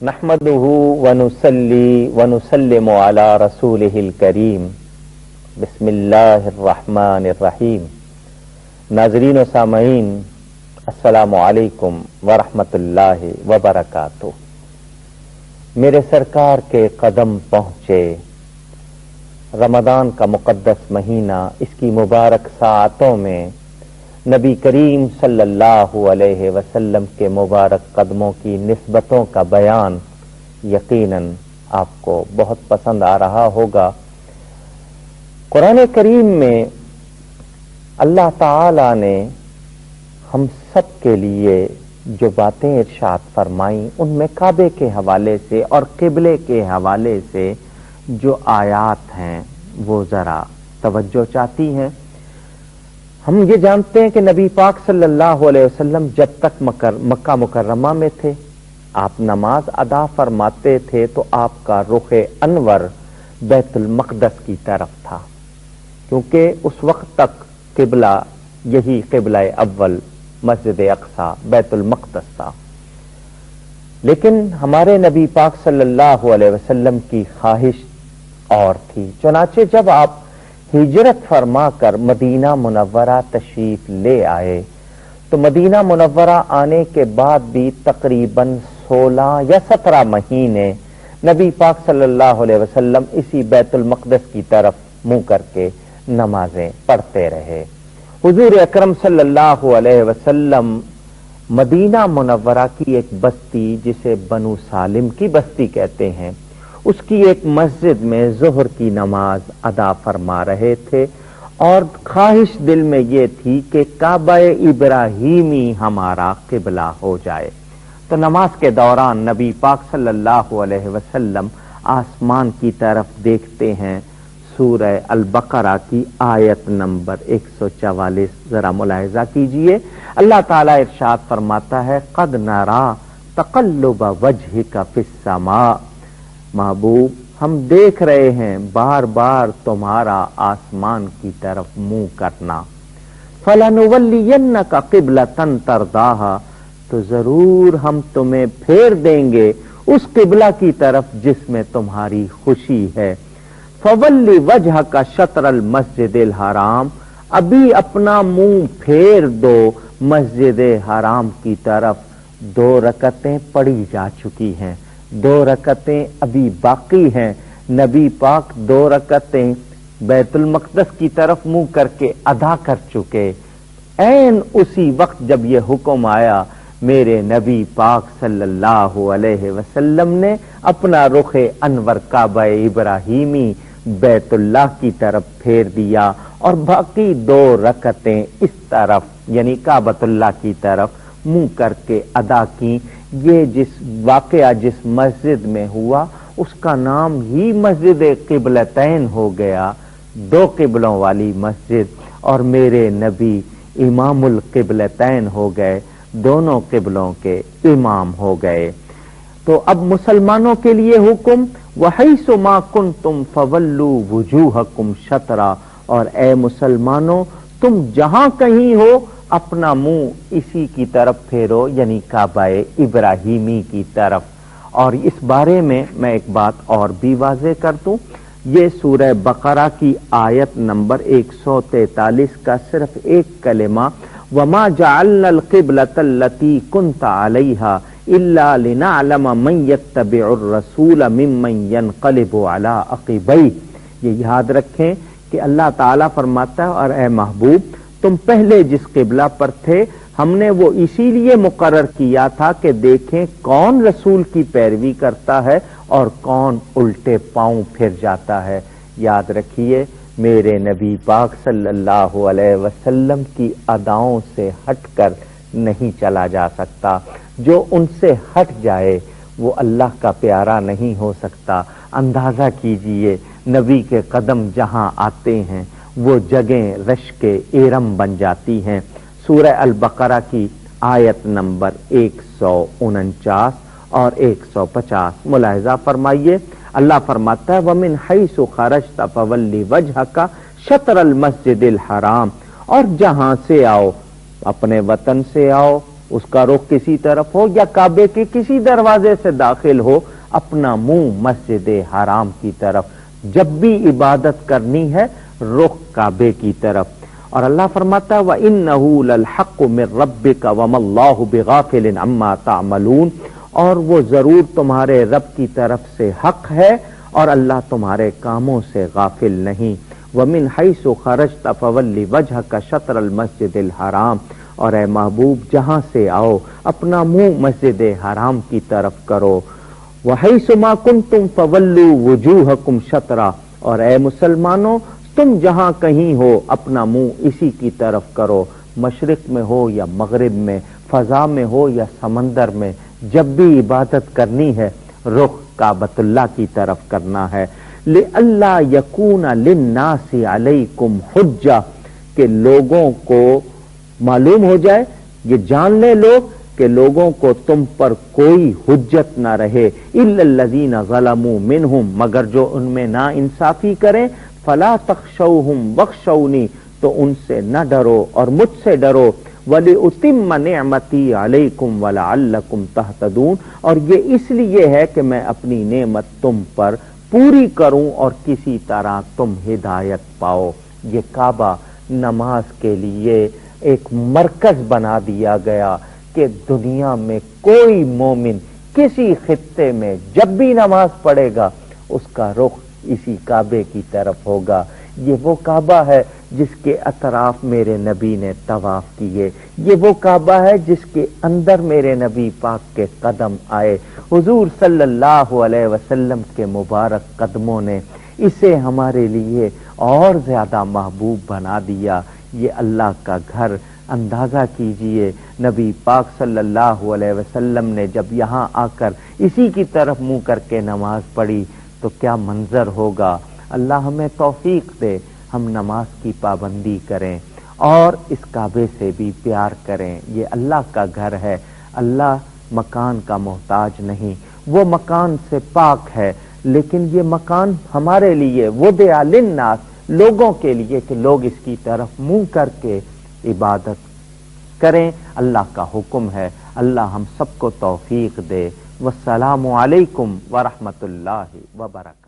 نحمدہ ونصلی ونسلم علی رسولہ الکریم بسم اللہ الرحمن الرحیم۔ ناظرین و سامعین، السلام علیکم ورحمۃ اللہ وبرکاتہ۔ میرے سرکار کے قدم پہنچے، رمضان کا مقدس مہینہ، اس کی مبارک ساعتوں میں نبی کریم صلی اللہ علیہ وسلم کے مبارک قدموں کی نسبتوں کا بیان یقیناً آپ کو بہت پسند آ رہا ہوگا۔ قرآن کریم میں اللہ تعالی نے ہم سب کے لیے جو باتیں ارشاد فرمائیں، ان میں کعبے کے حوالے سے اور قبلے کے حوالے سے جو آیات ہیں وہ ذرا توجہ چاہتی ہیں۔ ہم یہ جانتے ہیں کہ نبی پاک صلی اللہ علیہ وسلم جب تک مکہ مکرمہ میں تھے، آپ نماز ادا فرماتے تھے تو آپ کا رخ انور بیت المقدس کی طرف تھا، کیونکہ اس وقت تک قبلہ یہی قبلہ اول مسجد اقصی بیت المقدس تھا۔ لیکن ہمارے نبی پاک صلی اللہ علیہ وسلم کی خواہش اور تھی، چنانچہ جب آپ ہجرت فرما کر مدینہ منورہ تشریف لے آئے تو مدینہ منورہ آنے کے بعد بھی تقریباً 16 یا 17 مہینے نبی پاک صلی اللہ علیہ وسلم اسی بیت المقدس کی طرف منہ کر کے نمازیں پڑھتے رہے۔ حضور اکرم صلی اللہ علیہ وسلم مدینہ منورہ کی ایک بستی جسے بنو سالم کی بستی کہتے ہیں، اس کی ایک مسجد میں ظہر کی نماز ادا فرما رہے تھے، اور خواہش دل میں یہ تھی کہ کعبہ ابراہیمی ہمارا قبلہ ہو جائے۔ تو نماز کے دوران نبی پاک صلی اللہ علیہ وسلم آسمان کی طرف دیکھتے ہیں۔ سورہ البقرہ کی آیت نمبر 144 ذرا ملاحظہ کیجئے۔ اللہ تعالیٰ ارشاد فرماتا ہے، قد نرا تقلب وجہک فی السماء، محبوب ہم دیکھ رہے ہیں بار بار تمہارا آسمان کی طرف منہ کرنا۔ فَلَنُوَلِّيَنَّكَ قِبْلَةً تَرْضَاهَا، تو ضرور ہم تمہیں پھیر دیں گے اس قبلہ کی طرف جس میں تمہاری خوشی ہے۔ فَوَلِّ وَجْهَكَ شَطْرَ الْمَسْجِدِ الْحَرَامِ، ابھی اپنا منہ پھیر دو مسجد حرام کی طرف۔ 2 رکعتیں پڑھی جا چکی ہیں، 2 رکعتیں ابھی باقی ہیں۔ نبی پاک 2 رکعتیں بیت المقدس کی طرف منہ کر کے ادا کر چکے۔ عین اسی وقت جب یہ حکم آیا، میرے نبی پاک صلی اللہ علیہ وسلم نے اپنا رخ انور کعبہ ابراہیمی بیت اللہ کی طرف پھیر دیا، اور باقی 2 رکعتیں اس طرف یعنی کعبۃ اللہ کی طرف منہ کر کے ادا کی۔ یہ جس واقعہ جس مسجد میں ہوا اس کا نام ہی مسجد قبلتین ہو گیا، 2 قبلوں والی مسجد، اور میرے نبی امام القبلتین ہو گئے، دونوں قبلوں کے امام ہو گئے۔ تو اب مسلمانوں کے لیے حکم، وَحَيْثُ مَا كُنْتُمْ فَوَلُّوا وُجُوهَكُمْ شَطْرًا، اور اے مسلمانوں تم جہاں کہیں ہو اپنا منہ اسی کی طرف پھیرو، یعنی کعبہ ابراہیمی کی طرف۔ اور اس بارے میں ایک بات اور بھی واضح کر دوں، یہ سورہ بقرہ کی آیت نمبر 143 کا صرف ایک کلمہ، وَمَا جَعَلْنَا الْقِبْلَةَ الَّتِي كُنْتَ عَلَيْهَا إِلَّا لِنَعْلَمَ مَنْ يَتَّبِعُ الرَّسُولَ مِمَّنْ يَنْقَلِبُ عَلَىٰ عَقِبَيْهِ۔ یہ یاد رکھیں کہ اللہ تعالیٰ فرماتا ہے، اور اے محبوب تم پہلے جس قبلہ پر تھے ہم نے وہ اسی لیے مقرر کیا تھا کہ دیکھیں کون رسول کی پیروی کرتا ہے اور کون الٹے پاؤں پھر جاتا ہے۔ یاد رکھیے، میرے نبی پاک صلی اللہ علیہ وسلم کی اداؤں سے ہٹ کر نہیں چلا جا سکتا۔ جو ان سے ہٹ جائے وہ اللہ کا پیارا نہیں ہو سکتا۔ اندازہ کیجئے، نبی کے قدم جہاں آتے ہیں وہ جگہیں رشک ایرم بن جاتی ہیں۔ سورہ البقرہ کی آیت نمبر 149 اور 150 ملاحظہ فرمائیے۔ اللہ فرماتا ہے، وَمِنْ حَيْثُ خَرَجْتَ فَوَلِّ وَجْهَكَ شَطْرَ الْمَسْجِدِ الْحَرَامِ، اور جہاں سے آؤ، اپنے وطن سے آؤ، اس کا رخ کسی طرف ہو یا کعبے کے کسی دروازے سے داخل ہو، اپنا منہ مسجد حرام کی طرف، جب بھی عبادت کرنی ہے رخ کعبے کی طرف۔ اور اللہ فرماتا ہے وَإِنَّهُ لَلْحَقُّ مِن رَبِّكَ وَمَا اللَّهُ بِغَافِلٍ عَمَّا تَعْمَلُونَ، اور وہ ضرور تمہارے رب کی طرف سے حق ہے اور اللہ تمہارے کاموں سے غافل نہیں۔ وَمِنْ حَيْثُ خَرَجْتَ فَوَلِّ وَجْهَكَ شَطْرَ الْمَسْجِدِ الْحَرَامِ، اور اے محبوب جہاں سے آؤ اپنا منہ مسجد حرام کی طرف کرو۔ وَحَيْثُ مَا كُنْتُمْ فَوَلُّوا وُجُوهَكُمْ شَطْرًا، اور اے مسلمانوں تم جہاں کہیں ہو اپنا منہ اسی کی طرف کرو، مشرق میں ہو یا مغرب میں، فضا میں ہو یا سمندر میں، جب بھی عبادت کرنی ہے رخ کعبۃ اللہ کی طرف کرنا ہے۔ لِأَلَّا يَكُونَ لِلنَّاسِ عَلَيْكُمْ حُجَّةٌ، کہ لوگوں کو معلوم ہو جائے، یہ جان لے لوگ کہ لوگوں کو تم پر کوئی حجت نہ رہے، الا الذین ظلموا منہم، مگر جو ان میں نا انصافی کریں، فلا تخشوہم واخشونی، تو ان سے نہ ڈرو اور مجھ سے ڈرو، وَلِأُتِمَّ نِعْمَتِي عَلَيْكُمْ وَلَعَلَّكُمْ تَهْتَدُونَ، اور یہ اس لیے ہے کہ میں اپنی نعمت تم پر پوری کروں اور کسی طرح تم ہدایت پاؤ۔ یہ کعبہ نماز کے لیے ایک مرکز بنا دیا گیا کہ دنیا میں کوئی مومن کسی خطے میں جب بھی نماز پڑھے گا اس کا رخ اسی کعبے کی طرف ہوگا۔ یہ وہ کعبہ ہے جس کے اطراف میرے نبی نے طواف کیے، یہ وہ کعبہ ہے جس کے اندر میرے نبی پاک کے قدم آئے، حضور صلی اللہ علیہ وسلم کے مبارک قدموں نے اسے ہمارے لیے اور زیادہ محبوب بنا دیا۔ یہ اللہ کا گھر، اندازہ کیجئے نبی پاک صلی اللہ علیہ وسلم نے جب یہاں آ کر اسی کی طرف منہ کر کے نماز پڑھی تو کیا منظر ہوگا۔ اللہ ہمیں توفیق دے ہم نماز کی پابندی کریں اور اس کعبے سے بھی پیار کریں۔ یہ اللہ کا گھر ہے، اللہ مکان کا محتاج نہیں، وہ مکان سے پاک ہے، لیکن یہ مکان ہمارے لیے وضع للناس، لوگوں کے لیے کہ لوگ اس کی طرف منہ کر کے عبادت کریں، اللہ کا حکم ہے۔ اللہ ہم سب کو توفیق دے۔ والسلام علیکم ورحمۃ اللہ وبرکاتہ۔